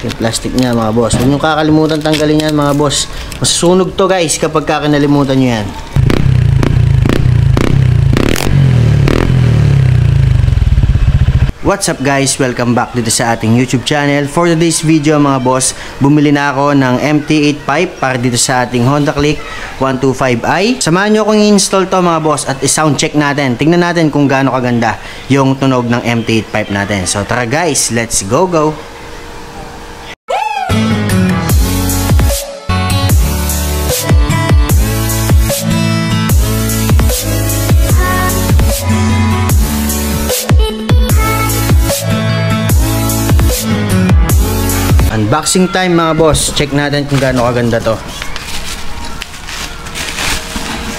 Yung plastic niya mga boss. Huwag nyo kakalimutan tanggalin yan mga boss. Masusunog to guys kapag kinalimutan nyo yan. What's up guys? Welcome back dito sa ating YouTube channel. For today's video mga boss, bumili na ako ng MT8 pipe para dito sa ating Honda Click 125i. Samahan nyo akong i-install to mga boss at i-sound check natin. Tingnan natin kung gaano kaganda yung tunog ng MT8 pipe natin. So tara guys, let's go! Unboxing time mga boss. Check natin kung gaano kaganda to.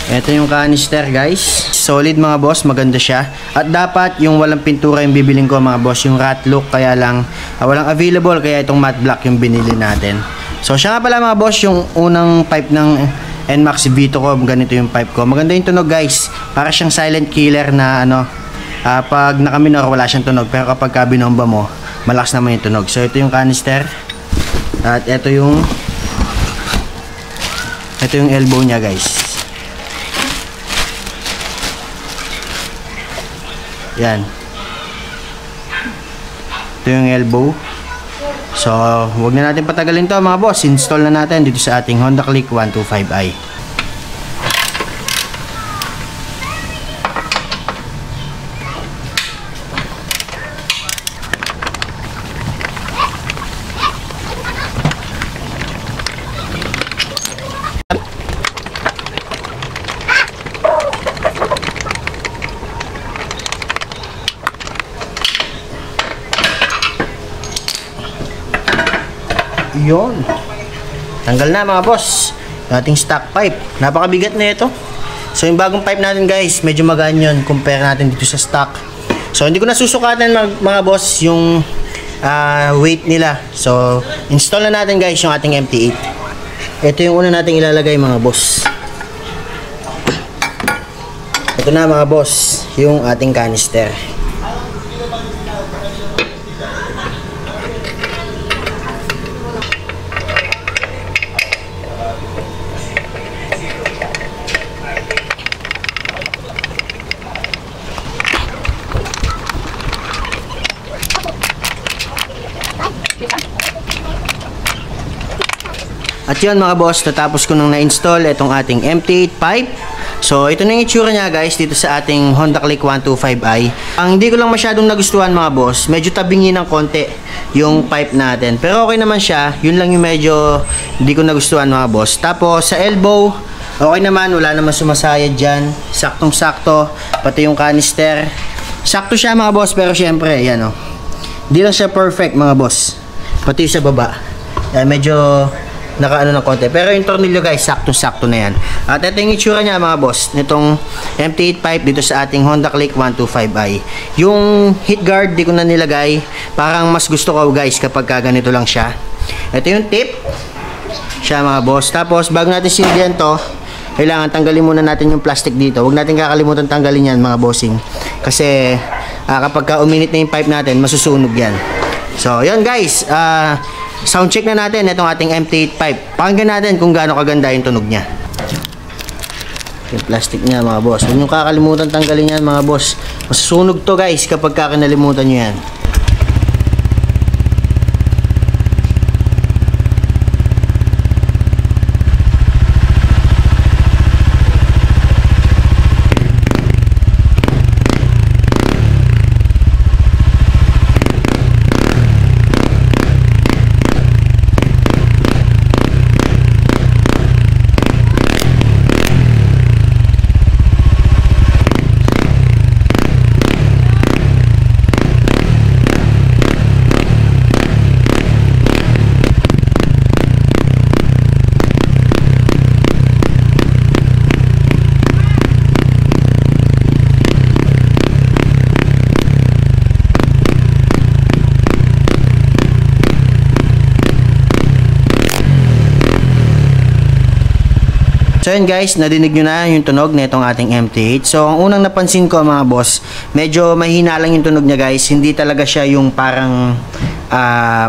Ito yung canister guys. Solid mga boss, maganda siya. At dapat yung walang pintura yung bibiling ko mga boss, yung rat look, kaya lang walang available, kaya itong matte black yung binili natin. So siya nga pala mga boss, yung unang pipe ng NMAX Vito ko, ganito yung pipe ko. Maganda yung tunog guys. Para siyang silent killer na pag nakaminor wala siyang tunog, pero kapag binomba mo malakas naman yung tunog. So ito yung canister. At ito yung elbow niya guys. Yan. Ito yung elbow. So, huwag na natin patagalin to mga boss. Install na natin dito sa ating Honda Click 125i. Yun. Tanggal na mga boss. Ating stock pipe. Napakabigat na ito. So yung bagong pipe natin guys, medyo magaan yun. Compare natin dito sa stock. So hindi ko na susukatan mga boss yung weight nila. So install na natin guys yung ating MT8. Ito yung una nating ilalagay mga boss. Ito na mga boss, yung ating canister. At yun mga boss, natapos ko nang na-install itong ating MT8 pipe. So ito na yung itsura niya guys dito sa ating Honda Click 125i. Ang hindi ko lang masyadong nagustuhan mga boss, medyo tabingin ng konti yung pipe natin. Pero okay naman siya, yun lang yung medyo hindi ko nagustuhan mga boss. Tapos sa elbow, okay naman, wala naman sumasayad dyan. Saktong sakto, pati yung canister. Sakto siya mga boss, pero syempre, yan o. Hindi lang siya perfect mga boss. Pati sa baba. Medyo nakaano ng konti. Pero yung tornilyo guys, sakto-sakto na yan. At ito yung itsura niya mga boss, nitong MT8 pipe dito sa ating Honda Click 125i. Yung heat guard, di ko na nilagay. Parang mas gusto ko guys kapag ganito lang siya. Ito yung tip. Siya mga boss. Tapos, bago natin sindihan to, kailangan tanggalin muna natin yung plastic dito. Huwag natin kakalimutan tanggalin yan mga bossing. Kasi, kapag uminit na yung pipe natin, masusunog yan. So, yan guys. Sound check na natin itong ating MT8 pipe. Pakinggan natin kung gaano kaganda yung tunog niya. Yung plastic niya mga boss. Huwag nyo kakalimutan tanggalin yan mga boss. Masusunog to guys kapag kinalimutan nyo yan. So yun guys, nadinig nyo na yung tunog na itong ating MT8. So ang unang napansin ko mga boss, medyo mahina lang yung tunog niya guys. Hindi talaga siya yung parang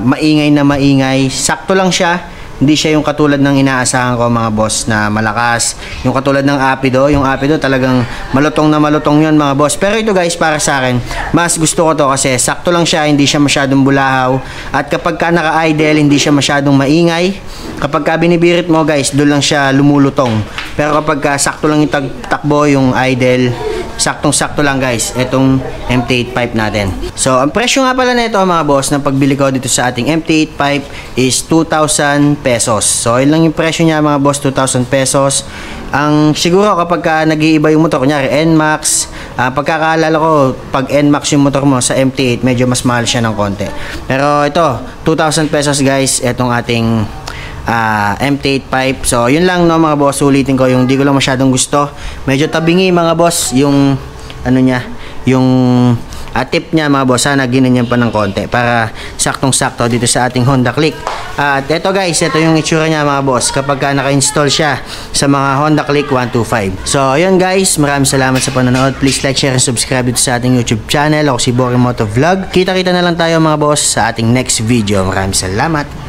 maingay na maingay. Sakto lang siya. Hindi siya yung katulad ng inaasahan ko mga boss na malakas. Yung katulad ng Apido. Yung Apido talagang malutong na malutong yun mga boss. Pero ito guys, para sa akin, mas gusto ko to kasi sakto lang siya. Hindi siya masyadong bulahaw. At kapag ka naka-idle, hindi siya masyadong maingay. Kapag ka binibirit mo guys, doon lang siya lumulutong. Pero kapag ka sakto lang yung takbo, yung idle, saktong-sakto lang guys, itong MT8 pipe natin. So, ang presyo nga pala nito mga boss, ng pagbili ko dito sa ating MT8 pipe is 2,000 pesos. So, yun lang yung presyo niya mga boss, 2,000 pesos. Ang siguro kapag ka nag-iiba yung motor, kunyari NMAX, pagkakaalala ko, pag NMAX yung motor mo sa MT8, medyo mas mahal siya ng konti. Pero ito, 2,000 pesos guys, itong ating MT8 pipe. So, yun lang no mga boss, ulitin ko yung di ko lang masyadong gusto. Medyo tabingi mga boss, yung ano niya, yung tip niya mga boss, sana ginanyan pa ng konti para saktong-sakto dito sa ating Honda Click. At eto guys, ito yung itsura niya mga boss kapag ka naka-install siya sa mga Honda Click 125. So, yun guys, maraming salamat sa panonood. Please like, share, and subscribe dito sa ating YouTube channel. Ako si Boring Moto Vlog. Kita-kita na lang tayo mga boss sa ating next video. Maraming salamat.